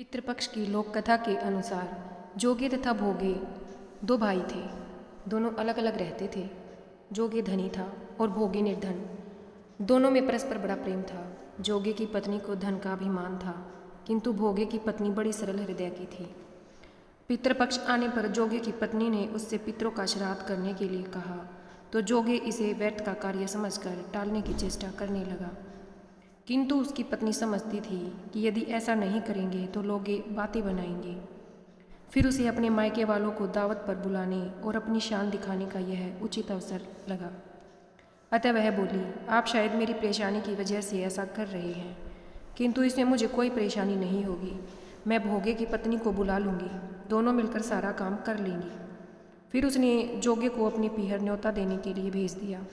पितृपक्ष की लोक कथा के अनुसार जोगे तथा भोगे दो भाई थे। दोनों अलग अलग रहते थे। जोगे धनी था और भोगे निर्धन। दोनों में परस्पर बड़ा प्रेम था। जोगे की पत्नी को धन का अभिमान था, किंतु भोगे की पत्नी बड़ी सरल हृदय की थी। पितृपक्ष आने पर जोगे की पत्नी ने उससे पितरों का श्राद्ध करने के लिए कहा, तो जोगे इसे व्यर्थ का कार्य समझकर टालने की चेष्टा करने लगा। किंतु उसकी पत्नी समझती थी कि यदि ऐसा नहीं करेंगे तो लोग बातें बनाएंगे। फिर उसे अपने मायके वालों को दावत पर बुलाने और अपनी शान दिखाने का यह उचित अवसर लगा। अतः वह बोली, आप शायद मेरी परेशानी की वजह से ऐसा कर रहे हैं, किंतु इसमें मुझे कोई परेशानी नहीं होगी। मैं भोगे की पत्नी को बुला लूँगी, दोनों मिलकर सारा काम कर लेंगी। फिर उसने जोगे को अपनी पीहर न्योता देने के लिए भेज दिया।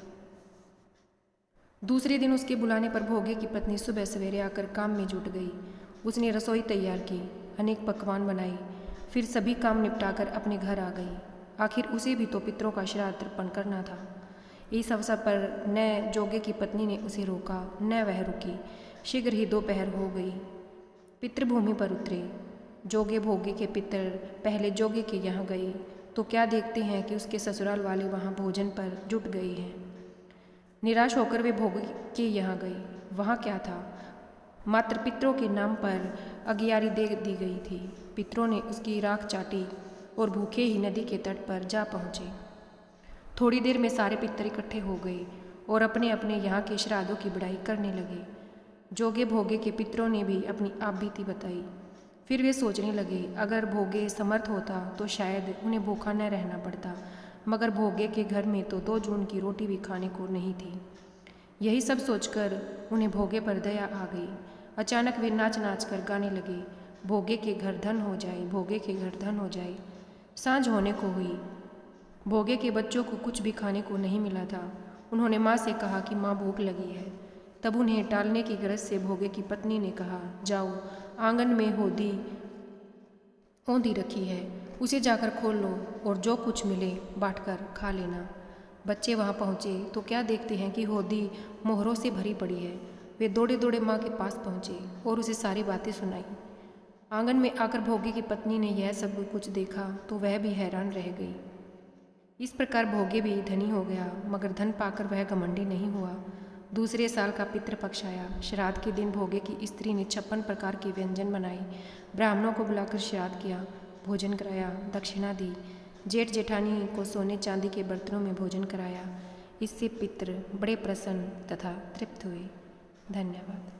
दूसरे दिन उसके बुलाने पर भोगे की पत्नी सुबह सवेरे आकर काम में जुट गई। उसने रसोई तैयार की, अनेक पकवान बनाए, फिर सभी काम निपटाकर अपने घर आ गई। आखिर उसे भी तो पितरों का श्राद्ध तर्पण करना था। इस अवसर पर न जोगे की पत्नी ने उसे रोका, न वह रुकी। शीघ्र ही दोपहर हो गई। पितृभूमि पर उतरे। जोगे भोगे के पितर पहले जोगे के यहाँ गए तो क्या देखते हैं कि उसके ससुराल वाले वहाँ भोजन पर जुट गए हैं। निराश होकर वे भोगे के यहाँ गई। वहाँ क्या था, मात्र पितरों के नाम पर अगियारी दे दी गई थी। पितरों ने उसकी राख चाटी और भूखे ही नदी के तट पर जा पहुँचे। थोड़ी देर में सारे पितर इकट्ठे हो गए और अपने अपने यहाँ के श्राद्धों की बढ़ाई करने लगे। जोगे भोगे के पितरों ने भी अपनी आप बीती बताई। फिर वे सोचने लगे, अगर भोगे समर्थ होता तो शायद उन्हें भूखा न रहना पड़ता, मगर भोगे के घर में तो 2 जून की रोटी भी खाने को नहीं थी। यही सब सोचकर उन्हें भोगे पर दया आ गई। अचानक वे नाच नाच कर गाने लगे, भोगे के घर धन हो जाए, भोगे के घर धन हो जाए। सांझ होने को हुई। भोगे के बच्चों को कुछ भी खाने को नहीं मिला था। उन्होंने माँ से कहा कि माँ भूख लगी है। तब उन्हें टालने की गरज से भोगे की पत्नी ने कहा, जाओ, आंगन में होदी औंधी रखी है, उसे जाकर खोल लो और जो कुछ मिले बांटकर खा लेना। बच्चे वहाँ पहुँचे तो क्या देखते हैं कि होदी मोहरों से भरी पड़ी है। वे दौड़े दौड़े माँ के पास पहुँचे और उसे सारी बातें सुनाई। आंगन में आकर भोगे की पत्नी ने यह सब कुछ देखा तो वह भी हैरान रह गई। इस प्रकार भोगे भी धनी हो गया, मगर धन पाकर वह घमंडी नहीं हुआ। दूसरे साल का पितृपक्ष आया। श्राद्ध के दिन भोगे की स्त्री ने 56 प्रकार के व्यंजन बनाए। ब्राह्मणों को बुलाकर श्राद्ध किया, भोजन कराया, दक्षिणा दी। जेठ जेठानी को सोने चांदी के बर्तनों में भोजन कराया। इससे पितृ बड़े प्रसन्न तथा तृप्त हुए। धन्यवाद।